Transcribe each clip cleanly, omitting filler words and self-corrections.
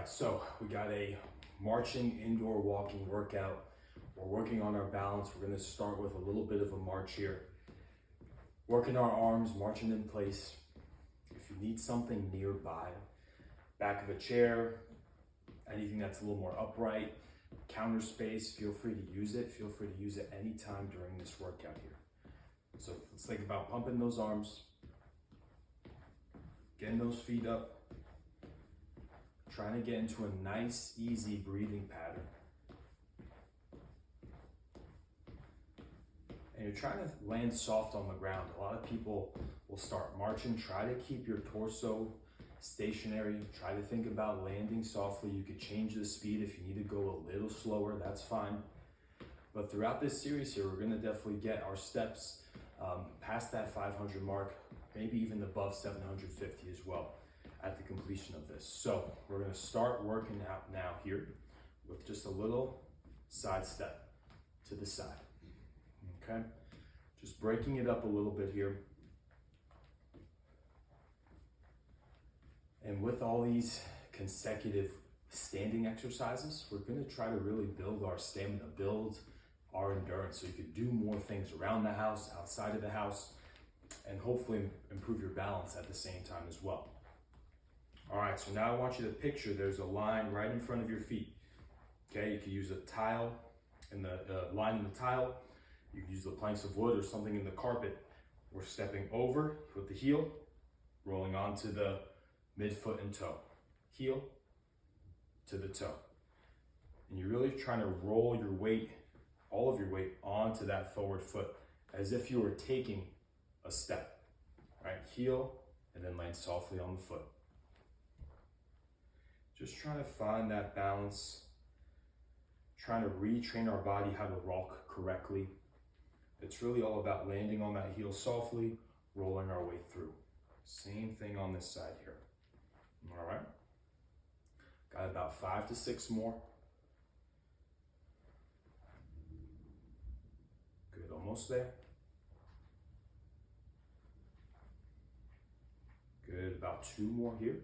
right, so we got a marching indoor walking workout. We're working on our balance. We're gonna start with a little bit of a march here. Working our arms, marching in place. If you need something nearby, back of a chair, anything that's a little more upright, counter space, feel free to use it. Feel free to use it anytime during this workout here. So let's think about pumping those arms, getting those feet up, trying to get into a nice, easy breathing pattern. And you're trying to land soft on the ground. A lot of people will start marching. Try to keep your torso stationary. Try to think about landing softly. You could change the speed if you need to go a little slower, that's fine. But throughout this series here, we're gonna definitely get our steps past that 500 mark, maybe even above 750 as well at the completion of this. So we're gonna start working out now here with just a little side step to the side. Okay, just breaking it up a little bit here. And with all these consecutive standing exercises, we're gonna try to really build our stamina, build our endurance, so you can do more things around the house, outside of the house, and hopefully improve your balance at the same time as well. All right, so now I want you to picture there's a line right in front of your feet. Okay, you can use a tile, and the line in the tile. You can use the planks of wood or something in the carpet. We're stepping over with the heel, rolling onto the midfoot and toe. Heel to the toe. And you're really trying to roll your weight, all of your weight, onto that forward foot as if you were taking a step. Right? Heel and then land softly on the foot. Just trying to find that balance, trying to retrain our body how to walk correctly. It's really all about landing on that heel softly, rolling our way through. Same thing on this side here. All right. Got about 5 to 6 more. Good, almost there. Good, about 2 more here.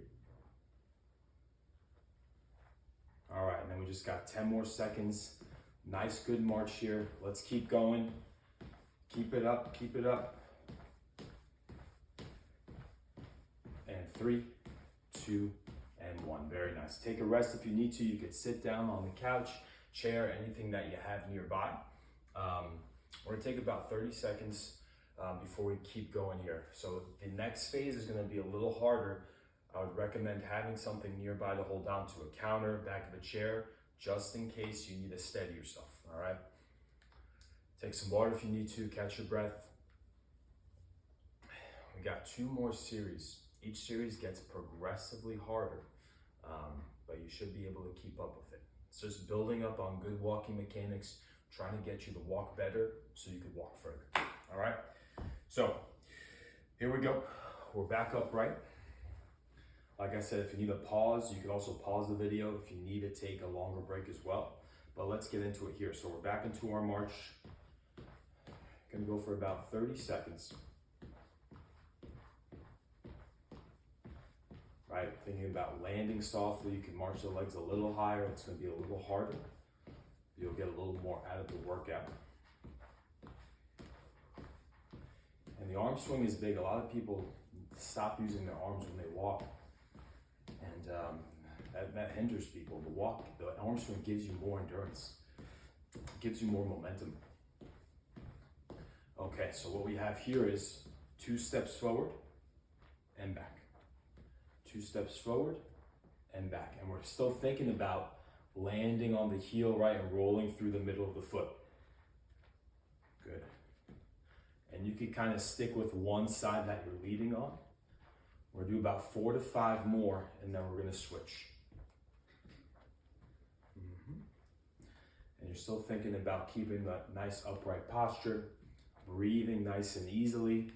All right, and then we just got 10 more seconds. Nice, good march here. Let's keep going. Keep it up, keep it up. And 3, 2, and 1. Very nice. Take a rest if you need to. You could sit down on the couch, chair, anything that you have nearby. We're gonna take about 30 seconds before we keep going here. So the next phase is gonna be a little harder. I would recommend having something nearby to hold on to, a counter, back of a chair, just in case you need to steady yourself, all right? Take some water if you need to, catch your breath. We got 2 more series. Each series gets progressively harder, but you should be able to keep up with it. It's just building up on good walking mechanics, trying to get you to walk better so you can walk further, all right? So here we go. We're back upright. Like I said, if you need a pause, you can also pause the video if you need to take a longer break as well. But let's get into it here. So we're back into our march. Gonna go for about 30 seconds. Right, thinking about landing softly. You can march the legs a little higher. It's gonna be a little harder. You'll get a little more out of the workout. And the arm swing is big. A lot of people stop using their arms when they walk. And that hinders people. The arm swing gives you more endurance. It gives you more momentum. Okay, so what we have here is 2 steps forward and back. 2 steps forward and back. And we're still thinking about landing on the heel, right, and rolling through the middle of the foot. Good. And you can kind of stick with one side that you're leading on. We're gonna do about 4 to 5 more, and then we're gonna switch. And you're still thinking about keeping that nice upright posture, breathing nice and easily.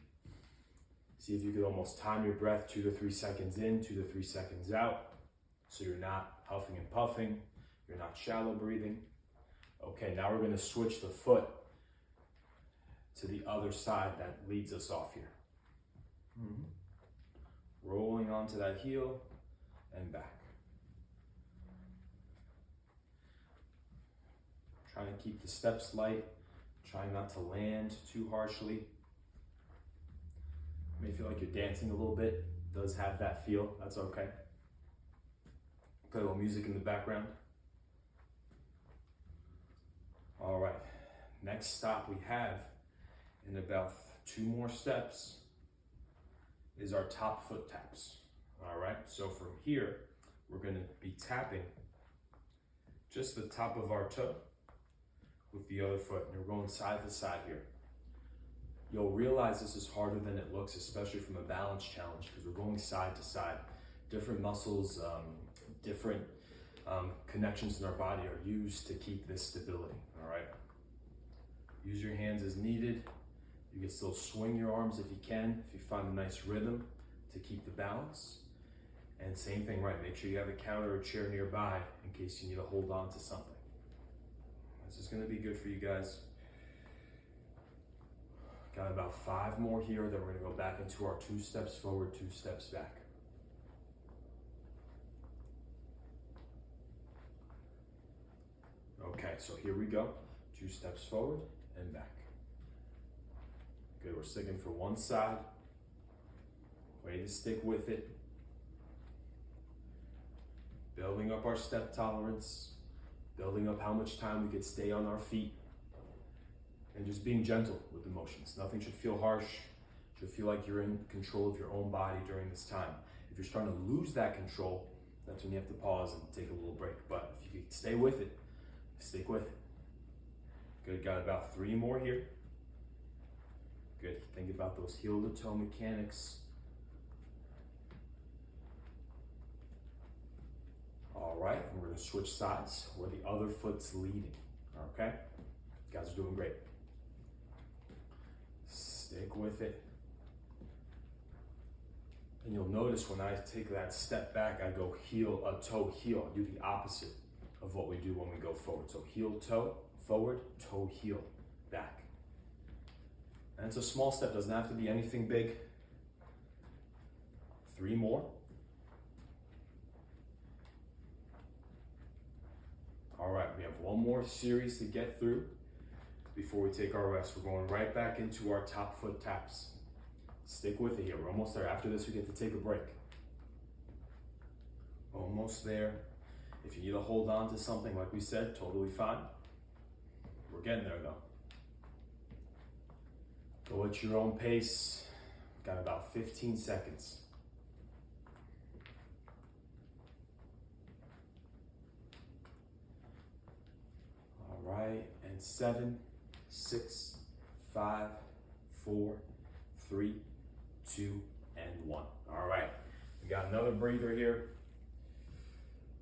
See if you could almost time your breath 2 to 3 seconds in, 2 to 3 seconds out, so you're not huffing and puffing, you're not shallow breathing. Okay, now we're gonna switch the foot to the other side that leads us off here. Rolling onto that heel and back. Trying to keep the steps light, trying not to land too harshly. You may feel like you're dancing a little bit. It does have that feel, that's okay. Play a little music in the background. All right, next stop we have in about 2 more steps is our top foot taps. All right, so from here, we're gonna be tapping just the top of our toe with the other foot, and we're going side to side here. You'll realize this is harder than it looks, especially from a balance challenge, because we're going side to side. Different muscles, different connections in our body are used to keep this stability, all right? Use your hands as needed. You can still swing your arms if you can, if you find a nice rhythm to keep the balance. And same thing, right? Make sure you have a counter or chair nearby in case you need to hold on to something. This is gonna be good for you guys. Got about 5 more here, then we're gonna go back into our 2 steps forward, 2 steps back. Okay, so here we go. 2 steps forward and back. Good, we're sticking for one side. Way to stick with it. Building up our step tolerance, building up how much time we could stay on our feet, and just being gentle with the motions. Nothing should feel harsh. You should feel like you're in control of your own body during this time. If you're starting to lose that control, that's when you have to pause and take a little break. But if you can stay with it, stick with it. Good, got about 3 more here. Good, think about those heel to toe mechanics. All right, and we're gonna switch sides where the other foot's leading, okay? You guys are doing great. Stick with it. And you'll notice when I take that step back, I go heel, toe, heel. I do the opposite of what we do when we go forward. So heel, toe, forward, toe, heel, back. And it's a small step, doesn't have to be anything big. 3 more. All right, we have 1 more series to get through before we take our rest. We're going right back into our top foot taps. Stick with it here, we're almost there. After this, we get to take a break. Almost there. If you need to hold on to something, like we said, totally fine. We're getting there though. Go at your own pace. Got about 15 seconds. All right, and 7, 6, 5, 4, 3, 2, and 1. All right, we got another breather here.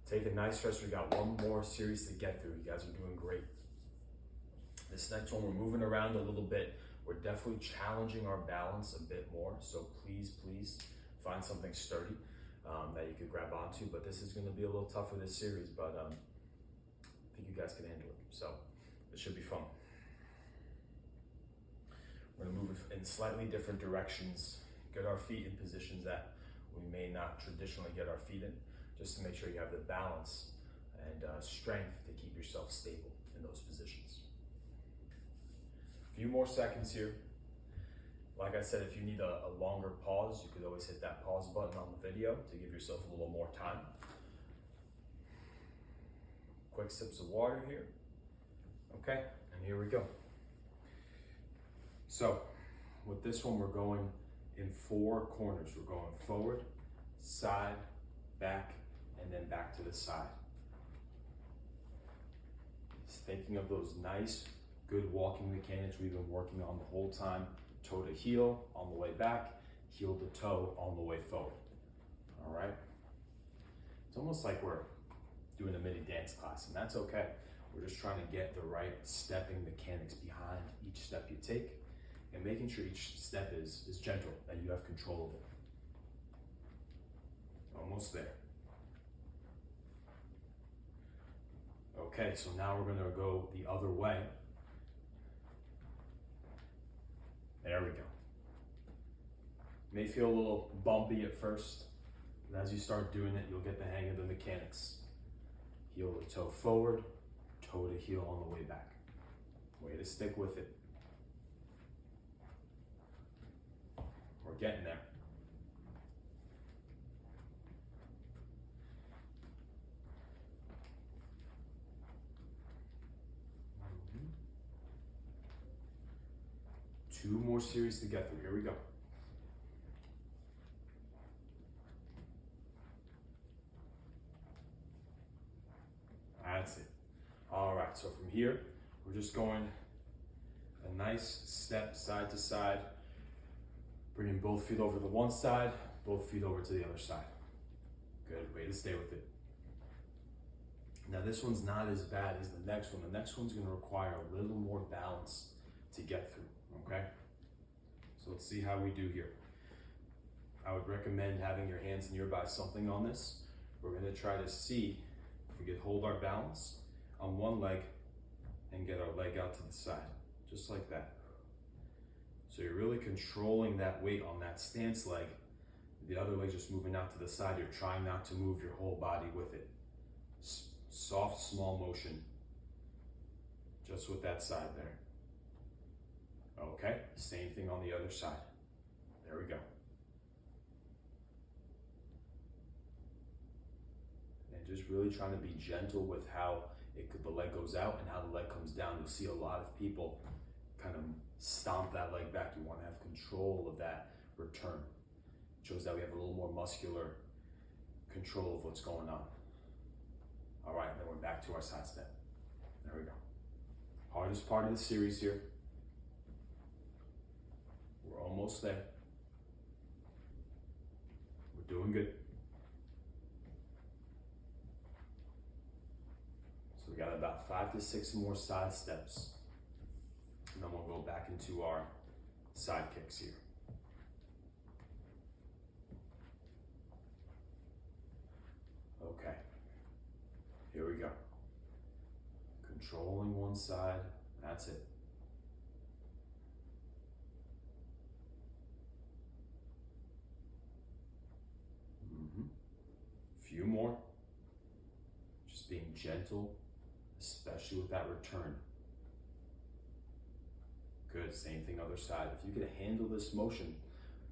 Take a nice rest. We got 1 more series to get through. You guys are doing great. This next one, we're moving around a little bit. We're definitely challenging our balance a bit more. So please find something sturdy that you could grab onto. But this is gonna be a little tougher this series, but I think you guys can handle it. So it should be fun. We're gonna move in slightly different directions. Get our feet in positions that we may not traditionally get our feet in, just to make sure you have the balance and strength to keep yourself stable in those positions. A few more seconds here. Like I said, if you need a longer pause, you could always hit that pause button on the video to give yourself a little more time. Quick sips of water here. Okay, and here we go. So with this one, we're going in 4 corners. We're going forward, side, back, and then back to the side. Just thinking of those nice, good walking mechanics we've been working on the whole time. Toe to heel on the way back, heel to toe on the way forward. All right? It's almost like we're doing a mini dance class, and that's okay. We're just trying to get the right stepping mechanics behind each step you take and making sure each step is gentle, that you have control of it. Almost there. Okay, so now we're gonna go the other way. There we go. May feel a little bumpy at first, but as you start doing it, you'll get the hang of the mechanics. Heel to toe forward, toe to heel on the way back. Way to stick with it. We're getting there. Two more series to get through. Here we go. That's it. All right, so from here, we're just going a nice step side to side, bringing both feet over to one side, both feet over to the other side. Good, way to stay with it. Now this one's not as bad as the next one. The next one's gonna require a little more balance to get through, okay? So let's see how we do here. I would recommend having your hands nearby something on this. We're gonna try to see if we could hold our balance on one leg and get our leg out to the side, just like that. So you're really controlling that weight on that stance leg. The other leg just moving out to the side. You're trying not to move your whole body with it. Soft, small motion, just with that side there. Okay, same thing on the other side. There we go. And just really trying to be gentle with how the leg goes out and how the leg comes down. You'll see a lot of people kind of stomp that leg back. You want to have control of that return. It shows that we have a little more muscular control of what's going on. All right, then we're back to our side step. There we go. Hardest part of the series here. We're almost there. We're doing good. So we got about 5 to 6 more side steps. And then we'll go back into our side kicks here. Okay. Here we go. Controlling one side, that's it. Few more. Just being gentle, especially with that return. Good, same thing other side. If you can handle this motion,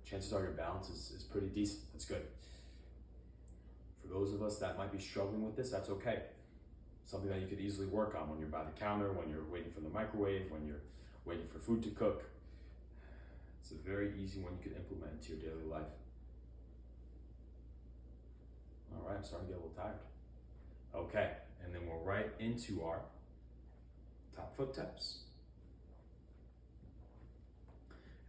chances are your balance is pretty decent. That's good. For those of us that might be struggling with this, that's okay. Something that you could easily work on when you're by the counter, when you're waiting for the microwave, when you're waiting for food to cook. It's a very easy one you can implement into your daily life. All right, I'm starting to get a little tired. Okay, and then we're right into our top foot taps.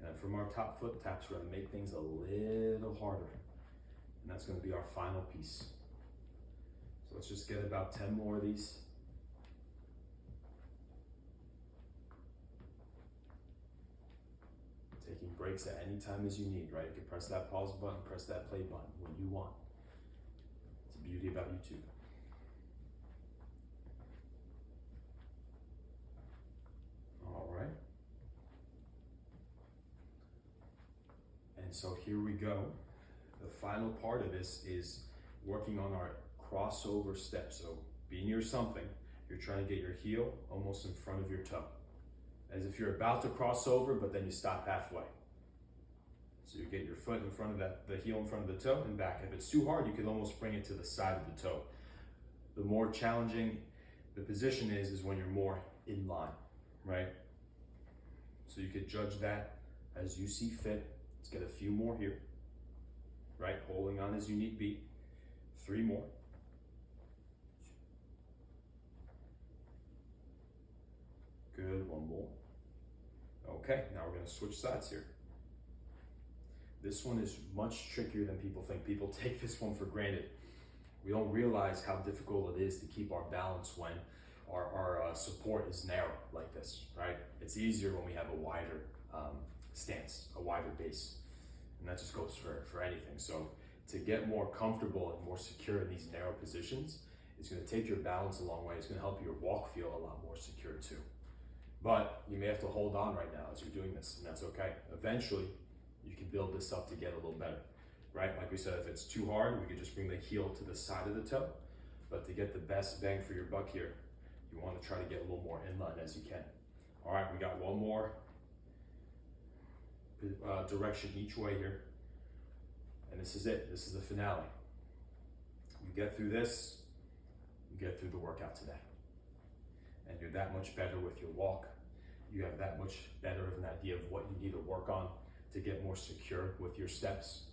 And from our top foot taps, we're gonna make things a little harder. And that's gonna be our final piece. So let's just get about 10 more of these. Taking breaks at any time as you need, right? You can press that pause button, press that play button when you want. It's the beauty about YouTube. All right. And so here we go. The final part of this is working on our crossover step. So be near something. You're trying to get your heel almost in front of your toe. As if you're about to cross over, but then you stop halfway. So you get your foot in front of the heel in front of the toe and back. If it's too hard, you can almost bring it to the side of the toe. The more challenging the position is when you're more in line, right? So you could judge that as you see fit. Let's get a few more here, right? Holding on as you need be. 3 more. Good, 1 more. Okay, now we're gonna switch sides here. This one is much trickier than people think. People take this one for granted. We don't realize how difficult it is to keep our balance when our support is narrow like this, right? It's easier when we have a wider stance, a wider base. And that just goes for anything. So to get more comfortable and more secure in these narrow positions, it's gonna take your balance a long way. It's gonna help your walk feel a lot more secure too. But you may have to hold on right now as you're doing this, and that's okay. Eventually, you can build this up to get a little better, right? Like we said, if it's too hard, we could just bring the heel to the side of the toe. But to get the best bang for your buck here, You want to try to get a little more inline as you can. All right, we got one more direction each way here. And this is it. This is the finale. You get through this, you get through the workout today. And you're that much better with your walk. You have that much better of an idea of what you need to work on to get more secure with your steps.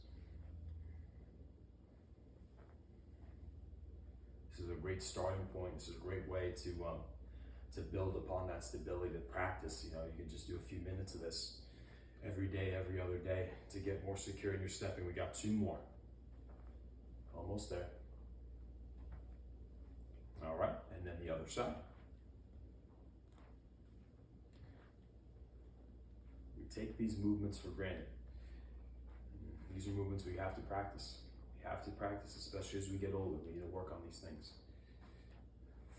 This is a great starting point. This is a great way to build upon that stability, to practice. You know, you can just do a few minutes of this every day, every other day to get more secure in your stepping. We got 2 more. Almost there. All right, and then the other side. We take these movements for granted. These are movements we have to practice. We have to practice, especially as we get older. We need to work on these things.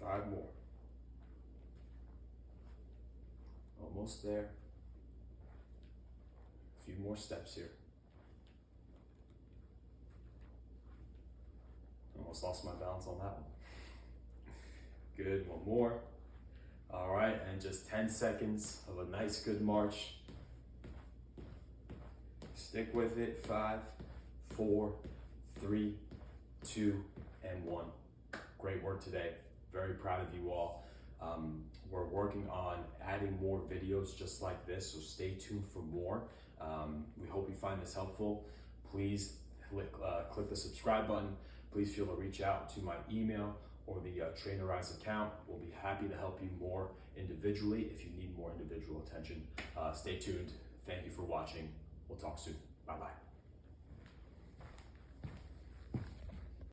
5 more. Almost there. A few more steps here. Almost lost my balance on that one. Good, 1 more. All right, and just 10 seconds of a nice, good march. Stick with it. 5, 4, 3, 2, and 1. Great work today. Very proud of you all. We're working on adding more videos just like this, so stay tuned for more. We hope you find this helpful. Please click the subscribe button. Please feel to reach out to my email or the Trainerize account. We'll be happy to help you more individually if you need more individual attention. Stay tuned. Thank you for watching. We'll talk soon.